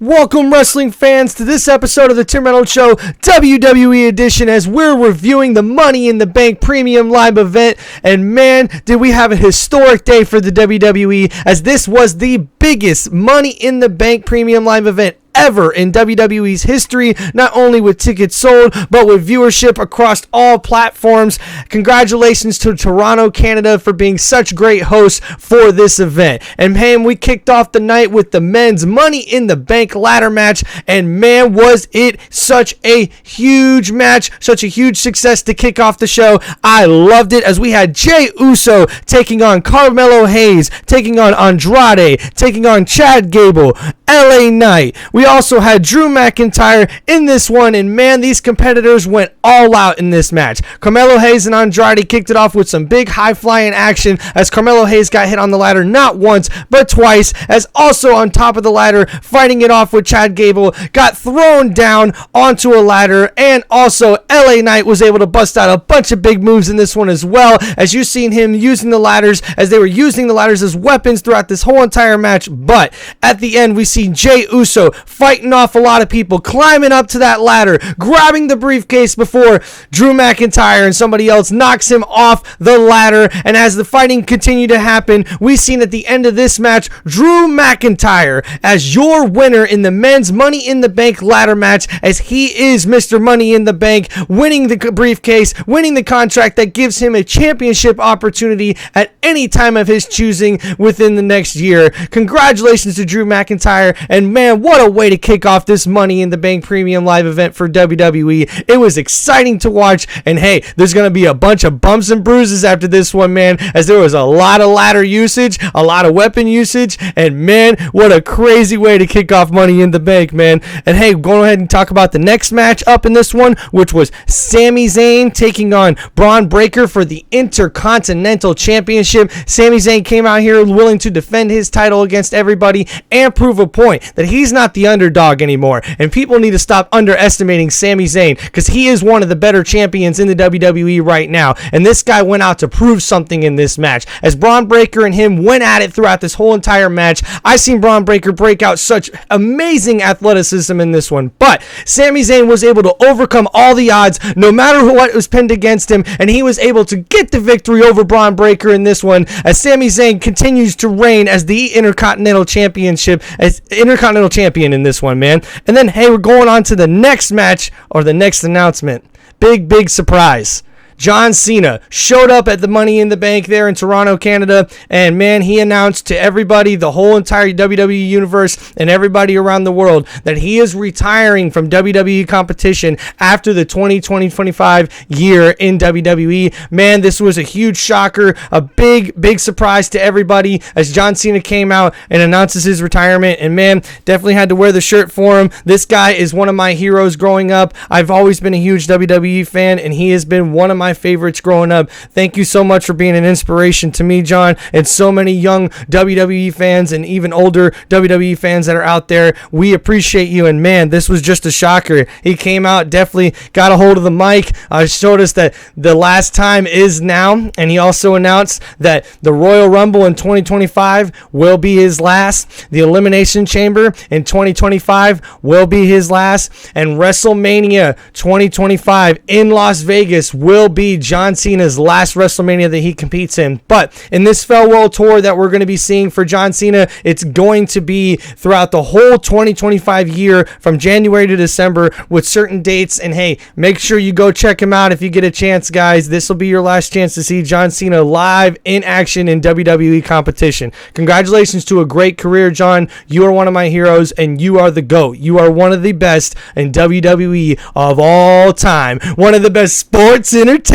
Welcome, wrestling fans, to this episode of the Tim Reynolds Show WWE edition, as we're reviewing the Money in the Bank Premium Live event. And man, did we have a historic day for the WWE, as this was the biggest Money in the Bank Premium Live event ever in WWE's history, not only with tickets sold, but with viewership across all platforms. Congratulations to Toronto, Canada, for being such great hosts for this event. And man, we kicked off the night with the men's Money in the Bank ladder match, and man, was it such a huge match, such a huge success to kick off the show. I loved it, as we had Jey Uso taking on Carmelo Hayes, taking on Andrade, taking on Chad Gable, LA Knight. We also had Drew McIntyre in this one, and man, these competitors went all out in this match. Carmelo Hayes and Andrade kicked it off with some big high-flying action, as Carmelo Hayes got hit on the ladder not once, but twice, as also on top of the ladder, fighting it off with Chad Gable, got thrown down onto a ladder, and also LA Knight was able to bust out a bunch of big moves in this one as well, as you've seen him using the ladders, as they were using the ladders as weapons throughout this whole entire match. But at the end, we see Jey Uso fighting off a lot of people, climbing up to that ladder, grabbing the briefcase before Drew McIntyre and somebody else knocks him off the ladder. And as the fighting continued to happen, we seen at the end of this match, Drew McIntyre as your winner in the men's Money in the Bank ladder match, as he is Mr. Money in the Bank, winning the briefcase, winning the contract that gives him a championship opportunity at any time of his choosing within the next year. Congratulations to Drew McIntyre, and man, what a way to kick off this Money in the Bank Premium Live event for WWE. It was exciting to watch, and hey, there's going to be a bunch of bumps and bruises after this one, man, as there was a lot of ladder usage, a lot of weapon usage, and man, what a crazy way to kick off Money in the Bank, man. And hey, go ahead and talk about the next match up in this one, which was Sami Zayn taking on Braun Breaker for the Intercontinental Championship. Sami Zayn came out here willing to defend his title against everybody and prove a point that he's not the underdog anymore, and people need to stop underestimating Sami Zayn, because he is one of the better champions in the WWE right now, and this guy went out to prove something in this match, as Braun Breaker and him went at it throughout this whole entire match. I seen Braun Breaker break out such amazing athleticism in this one, but Sami Zayn was able to overcome all the odds, no matter what was pinned against him, and he was able to get the victory over Braun Breaker in this one, as Sami Zayn continues to reign as the Intercontinental Champion in this one, man. And then, hey, we're going on to the next match, or the next announcement. Big surprise. John Cena showed up at the Money in the Bank there in Toronto, Canada, and man, he announced to everybody, the whole entire WWE universe and everybody around the world, that he is retiring from WWE competition after the 2020-25 year in WWE. Man, this was a huge shocker, a big surprise to everybody, as John Cena came out and announces his retirement, and man, definitely had to wear the shirt for him. This guy is one of my heroes growing up. I've always been a huge WWE fan, and he has been one of my favorites growing up. Thank you so much for being an inspiration to me, John, and so many young WWE fans and even older WWE fans that are out there. We appreciate you, and man, this was just a shocker. He came out, definitely got a hold of the mic, showed us that the last time is now, and he also announced that the Royal Rumble in 2025 will be his last, the Elimination Chamber in 2025 will be his last, and WrestleMania 2025 in Las Vegas will be John Cena's last WrestleMania that he competes in. But in this farewell tour that we're going to be seeing for John Cena, it's going to be throughout the whole 2025 year, from January to December, with certain dates. And hey, make sure you go check him out if you get a chance, guys. This will be your last chance to see John Cena live in action in WWE competition. Congratulations to a great career, John. You are one of my heroes, and you are the GOAT. You are one of the best in WWE of all time. One of the best sports entertainers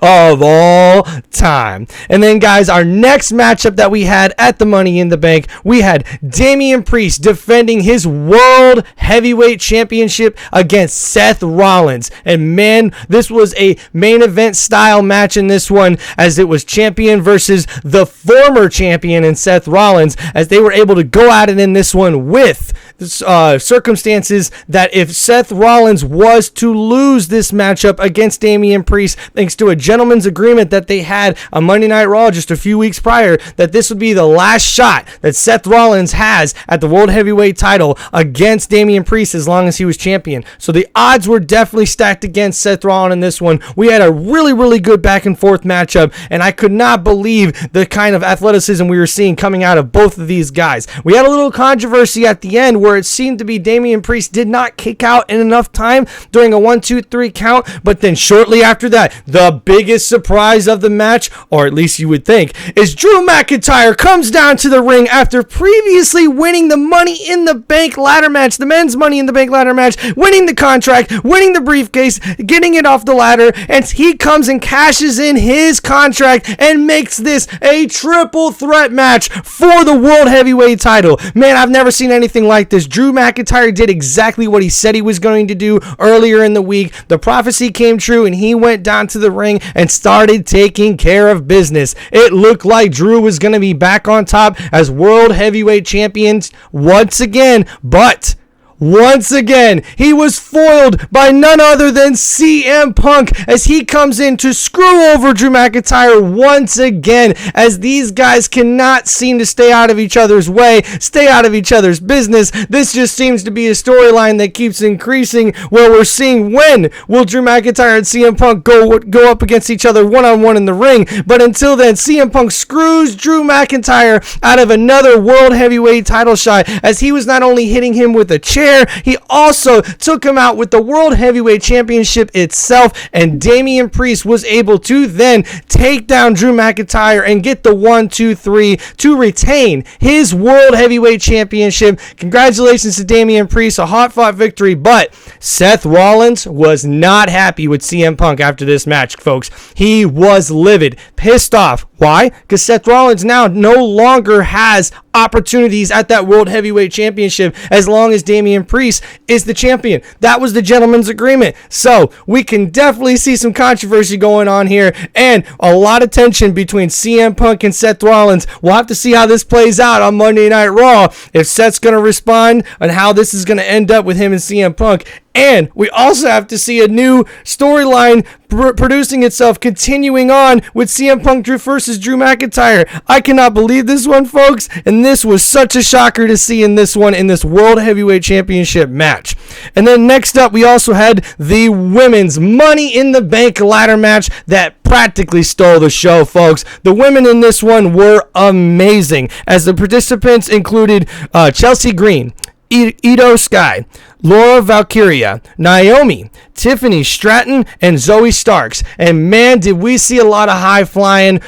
of all time. And then, guys, our next matchup that we had at the Money in the Bank, we had Damian Priest defending his World Heavyweight Championship against Seth Rollins. And man, this was a main event style match in this one, as it was champion versus the former champion in Seth Rollins, as they were able to go at it in this one with circumstances that if Seth Rollins was to lose this matchup against Damian Priest, thanks to a gentleman's agreement that they had on Monday Night Raw just a few weeks prior, that this would be the last shot that Seth Rollins has at the World Heavyweight title against Damian Priest as long as he was champion. So the odds were definitely stacked against Seth Rollins in this one. We had a really, really good back and forth matchup, and I could not believe the kind of athleticism we were seeing coming out of both of these guys. We had a little controversy at the end where it seemed to be Damian Priest did not kick out in enough time during a 1-2-3 count, but then shortly after that, the biggest surprise of the match, or at least you would think, is Drew McIntyre comes down to the ring after previously winning the Money in the Bank ladder match, the men's Money in the Bank ladder match, winning the contract, winning the briefcase, getting it off the ladder, and he comes and cashes in his contract and makes this a triple threat match for the World Heavyweight title. Man, I've never seen anything like this. Drew McIntyre did exactly what he said he was going to do earlier in the week. The prophecy came true, and he went down to the ring and started taking care of business. It looked like Drew was going to be back on top as World Heavyweight Champions once again, but once again, he was foiled by none other than CM Punk as he comes in to screw over Drew McIntyre once again, as these guys cannot seem to stay out of each other's way, stay out of each other's business. This just seems to be a storyline that keeps increasing, where we're seeing when will Drew McIntyre and CM Punk go up against each other one-on-one in the ring. But until then, CM Punk screws Drew McIntyre out of another World Heavyweight title shot, as he was not only hitting him with a chair, he also took him out with the World Heavyweight Championship itself, and Damian Priest was able to then take down Drew McIntyre and get the 1-2-3 to retain his World Heavyweight Championship. Congratulations to Damian Priest, a hard-fought victory, but Seth Rollins was not happy with CM Punk after this match, folks. He was livid, pissed off. Why? Because Seth Rollins now no longer has opportunities at that World Heavyweight Championship as long as Damian Priest is the champion. That was the gentleman's agreement. So we can definitely see some controversy going on here and a lot of tension between CM Punk and Seth Rollins. We'll have to see how this plays out on Monday Night Raw, if Seth's going to respond and how this is going to end up with him and CM Punk. And we also have to see a new storyline producing itself, continuing on with CM Punk versus Drew McIntyre. I cannot believe this one, folks, and this was such a shocker to see in this one, in this World Heavyweight Championship match. And then next up, we also had the women's Money in the Bank ladder match that practically stole the show, folks. The women in this one were amazing, as the participants included Chelsea Green, Io Sky, Laura Valkyria, Naomi, Tiffany Stratton, and Zoe Starks. And man, did we see a lot of high-flying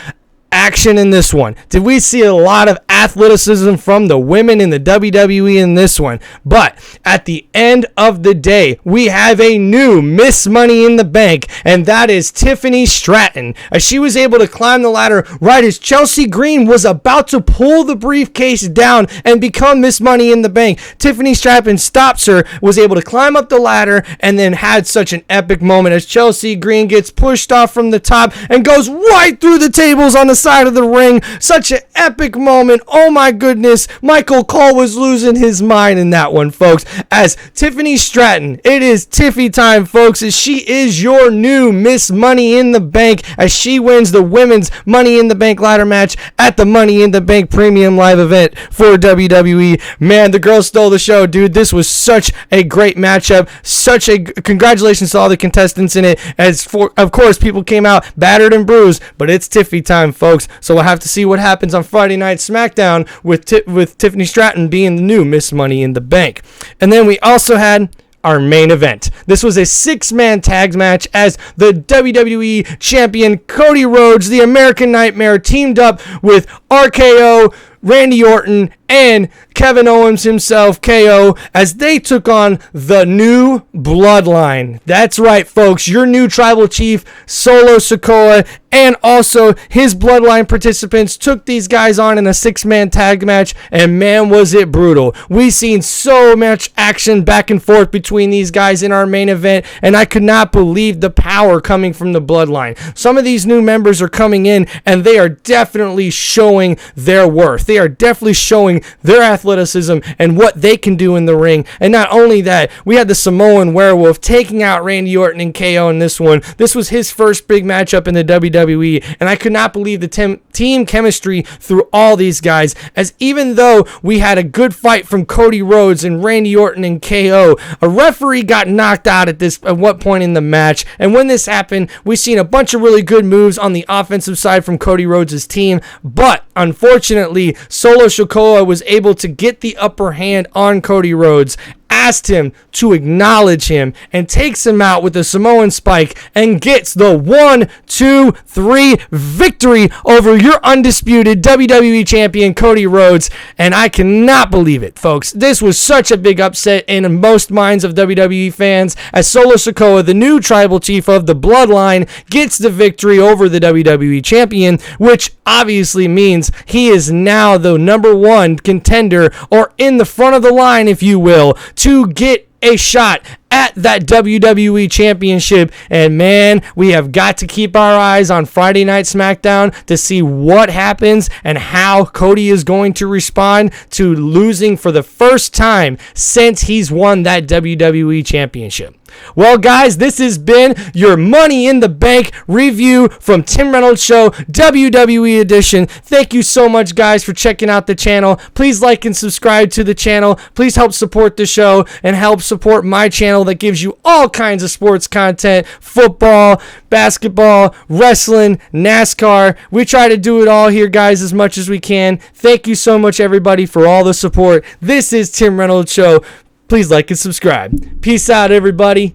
action in this one. Did we see a lot of athleticism from the women in the WWE in this one? But at the end of the day, we have a new Miss Money in the Bank, and that is Tiffany Stratton, as she was able to climb the ladder right as Chelsea Green was about to pull the briefcase down and become Miss Money in the Bank. Tiffany Stratton stops her, was able to climb up the ladder, and then had such an epic moment as Chelsea Green gets pushed off from the top and goes right through the tables on the side of the ring. Such an epic moment. Oh my goodness. Michael Cole was losing his mind in that one, folks. As Tiffany Stratton, it is Tiffy time, folks, as she is your new Miss Money in the Bank, as she wins the women's Money in the Bank ladder match at the Money in the Bank premium live event for WWE. Man, the girl stole the show, dude. This was such a great matchup. Such a congratulations to all the contestants in it, as for, of course, people came out battered and bruised, but it's Tiffy time, folks. So we'll have to see what happens on Friday Night SmackDown with Tiffany Stratton being the new Miss Money in the Bank. And then we also had our main event. This was a 6-man tag match as the WWE Champion Cody Rhodes, the American Nightmare, teamed up with RKO, Randy Orton, and Kevin Owens himself, KO, as they took on the new Bloodline. That's right, folks. Your new tribal chief, Solo Sikoa, and also his Bloodline participants took these guys on in a 6-man tag match, and man, was it brutal. We've seen so much action back and forth between these guys in our main event, and I could not believe the power coming from the Bloodline. Some of these new members are coming in, and they are definitely showing their worth. They are definitely showing showing their athleticism and what they can do in the ring. And not only that, we had the Samoan Werewolf taking out Randy Orton and KO in this one. This was his first big matchup in the WWE, and I could not believe the team chemistry through all these guys, as even though we had a good fight from Cody Rhodes and Randy Orton and KO, a referee got knocked out at what point in the match. And when this happened, we seen a bunch of really good moves on the offensive side from Cody Rhodes' team, but unfortunately, Solo Sikoa was able to get the upper hand on Cody Rhodes, asked him to acknowledge him, and takes him out with a Samoan spike and gets the 1-2-3 victory over your undisputed WWE champion Cody Rhodes. And I cannot believe it, folks. This was such a big upset in most minds of WWE fans, as Solo Sikoa, the new tribal chief of the Bloodline, gets the victory over the WWE champion, which obviously means he is now the number one contender, or in the front of the line, if you will, to get a shot at that WWE Championship. And man, we have got to keep our eyes on Friday Night SmackDown to see what happens and how Cody is going to respond to losing for the first time since he's won that WWE Championship. Well, guys, this has been your Money in the Bank review from Tim Reynolds Show, WWE edition. Thank you so much, guys, for checking out the channel. Please like and subscribe to the channel. Please help support the show and help support my channel that gives you all kinds of sports content: football, basketball, wrestling, NASCAR. We try to do it all here, guys, as much as we can. Thank you so much, everybody, for all the support. This is Tim Reynolds Show. Please like and subscribe. Peace out, everybody.